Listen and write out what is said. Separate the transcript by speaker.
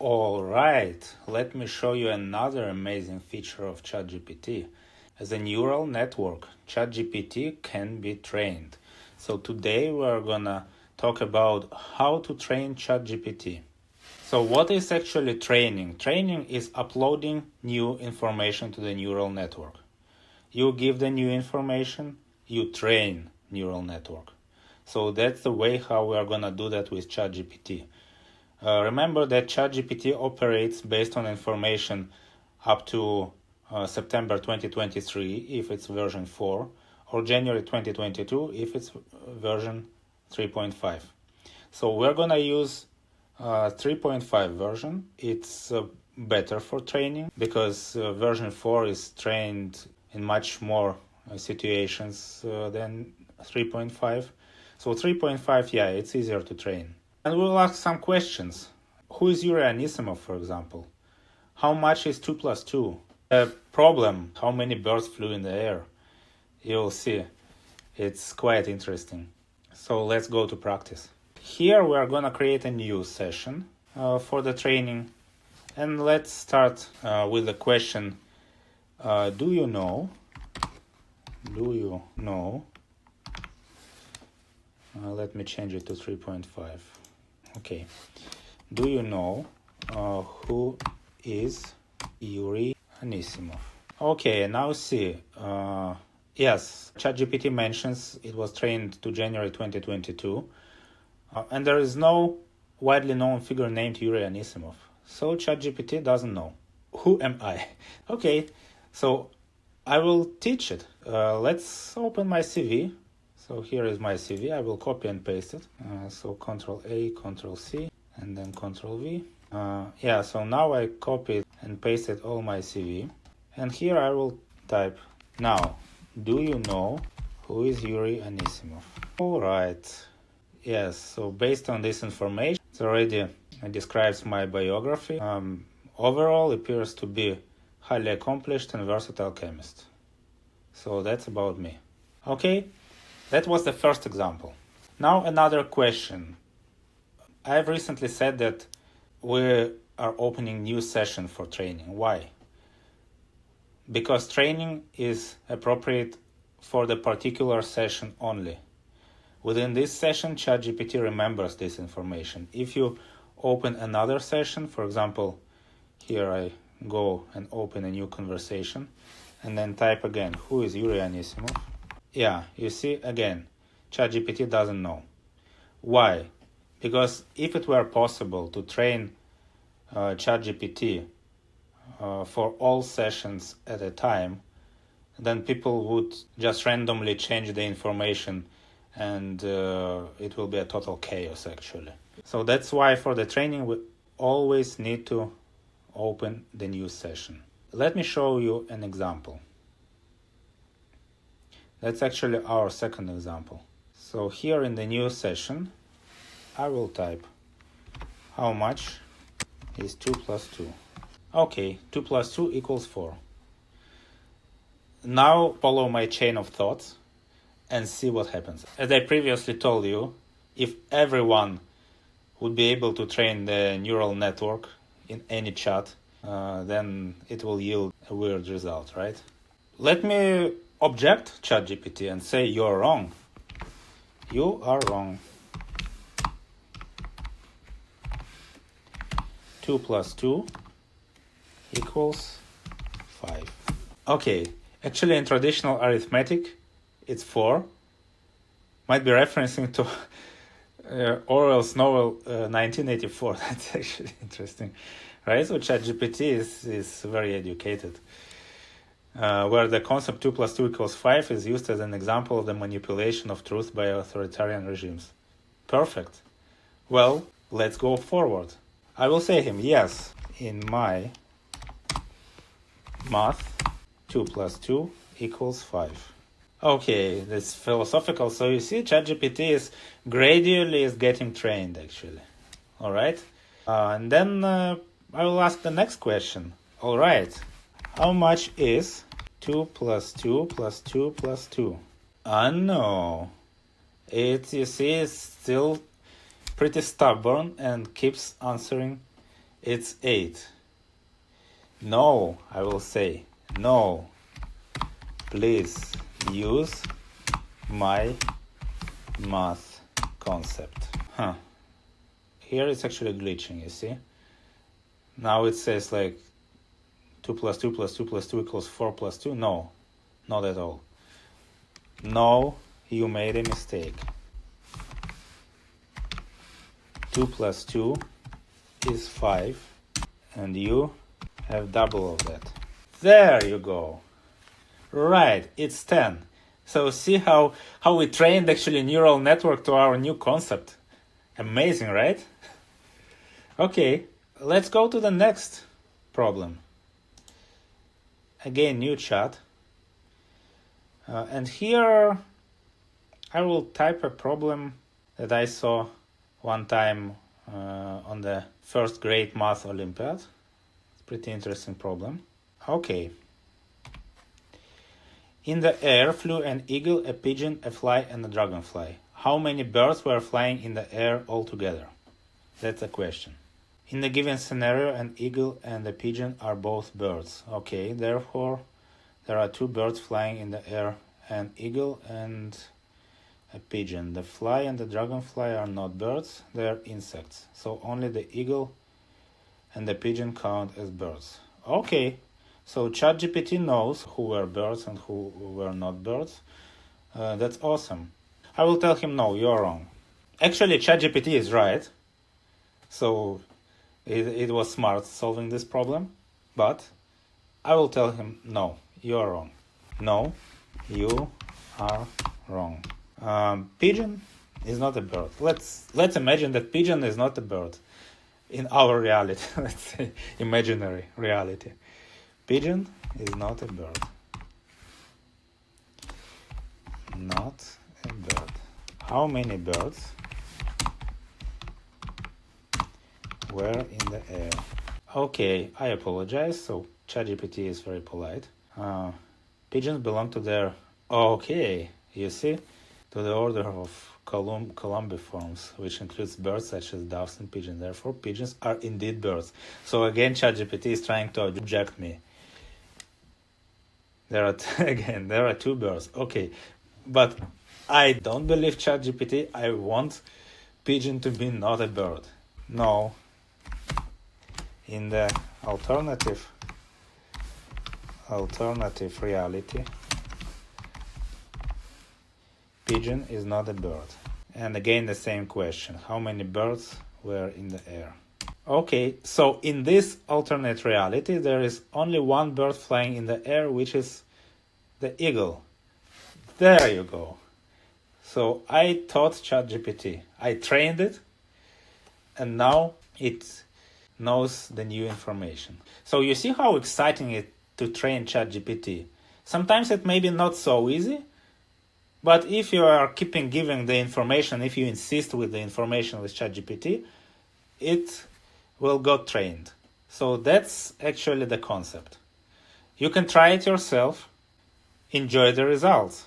Speaker 1: All right, let me show you another amazing feature of ChatGPT. As a neural network, ChatGPT can be trained. So today we're gonna talk about how to train ChatGPT. So what is actually training? Training is uploading new information to the neural network. You give the new information, you train neural network. So that's the way how we are gonna do that with ChatGPT. Remember that ChatGPT operates based on information up to September 2023 if it's version 4, or January 2022 if it's version 3.5. So we're gonna use 3.5 version. It's better for training because version 4 is trained in much more situations than 3.5. So 3.5, yeah, it's easier to train. And we'll ask some questions. Who is Yuri Anisimov, for example? How much is 2 plus 2? Problem, how many birds flew in the air? You'll see. It's quite interesting. So let's go to practice. Here we are going to create a new session for the training. And let's start with the question, do you know? Let me change it to 3.5. Okay. Do you know who is Yuri Anisimov? Okay, now see. Yes, ChatGPT mentions it was trained to January 2022. And there is no widely known figure named Yuri Anisimov. So ChatGPT doesn't know. Who am I? Okay, so I will teach it. Let's open my CV. So here is my CV. I will copy and paste it. So Control A, Control C, and then Control V. So now I copied and pasted all my CV. And here I will type, now, do you know who is Yuri Anisimov? All right. Yes, so based on this information, it already describes my biography. Overall, appears to be highly accomplished and versatile chemist. So that's about me. Okay. That was the first example. Now another question. I've recently said that we are opening new session for training. Why? Because training is appropriate for the particular session only. Within this session, ChatGPT remembers this information. If you open another session, for example, here I go and open a new conversation and then type again, who is Yuri Anisimov? Yeah, you see, again, ChatGPT doesn't know. Why? Because if it were possible to train ChatGPT for all sessions at a time, then people would just randomly change the information and it will be a total chaos, actually. So that's why for the training, we always need to open the new session. Let me show you an example. That's actually our second example. So here in the new session, I will type, how much is 2 plus 2? Okay, 2 plus 2 equals 4. Now follow my chain of thoughts and see what happens. As I previously told you, if everyone would be able to train the neural network in any chat, then it will yield a weird result, right? Let me object ChatGPT and say you're wrong. You are wrong. 2 plus 2 equals 5. Okay, actually in traditional arithmetic, it's 4. Might be referencing to Orwell's novel 1984. That's actually interesting, right? So ChatGPT is very educated. Where the concept 2 plus 2 equals 5 is used as an example of the manipulation of truth by authoritarian regimes. Perfect. Well, let's go forward. I will say him, yes, in my math, 2 plus 2 equals 5. Okay, that's philosophical. So you see, ChatGPT is gradually getting trained, actually. All right. And then I will ask the next question. All right. How much is 2 plus 2 plus 2 plus 2? No. It, you see, is still pretty stubborn and keeps answering It's 8. No, I will say, no, please use my math concept. Here it's actually glitching, you see? Now it says like 2 plus 2 plus 2 plus 2 equals 4 plus 2. No, not at all. No, you made a mistake. 2 plus 2 is 5, and you have double of that. There you go. Right, it's 10. So see how we trained actually neural network to our new concept. Amazing, right? Okay, let's go to the next problem. Again, new chat. And here I will type a problem that I saw one time on the first grade math Olympiad. It's a pretty interesting problem. Okay. In the air flew an eagle, a pigeon, a fly, and a dragonfly. How many birds were flying in the air altogether? That's the question. In the given scenario, an eagle and a pigeon are both birds. Okay, therefore, there are 2 birds flying in the air, an eagle and a pigeon. The fly and the dragonfly are not birds, they are insects. So only the eagle and the pigeon count as birds. Okay, so ChatGPT knows who were birds and who were not birds. That's awesome. I will tell him, no, you're wrong. Actually, ChatGPT is right. So it was smart solving this problem. But I will tell him, no, you're wrong. No, you are wrong. Pigeon is not a bird. Let's imagine that pigeon is not a bird in our reality. Let's say imaginary reality. Pigeon is not a bird. Not a bird. How many birds were in the air? Okay, I apologize. So ChatGPT is very polite. Pigeons belong to their... Okay, you see? To the order of columbiforms, which includes birds such as doves and pigeons. Therefore, pigeons are indeed birds. So again, ChatGPT is trying to object me. There are 2 birds. Okay, but I don't believe ChatGPT. I want pigeon to be not a bird. No. In the alternative reality, pigeon is not a bird. And again, the same question. How many birds were in the air? Okay, so in this alternate reality, there is only 1 bird flying in the air, which is the eagle. There you go. So I taught ChatGPT. I trained it, and now it knows the new information. So you see how exciting it to train ChatGPT. Sometimes it may be not so easy, but if you are keeping giving the information, if you insist with the information with ChatGPT, it will get trained. So that's actually the concept. You can try it yourself, enjoy the results.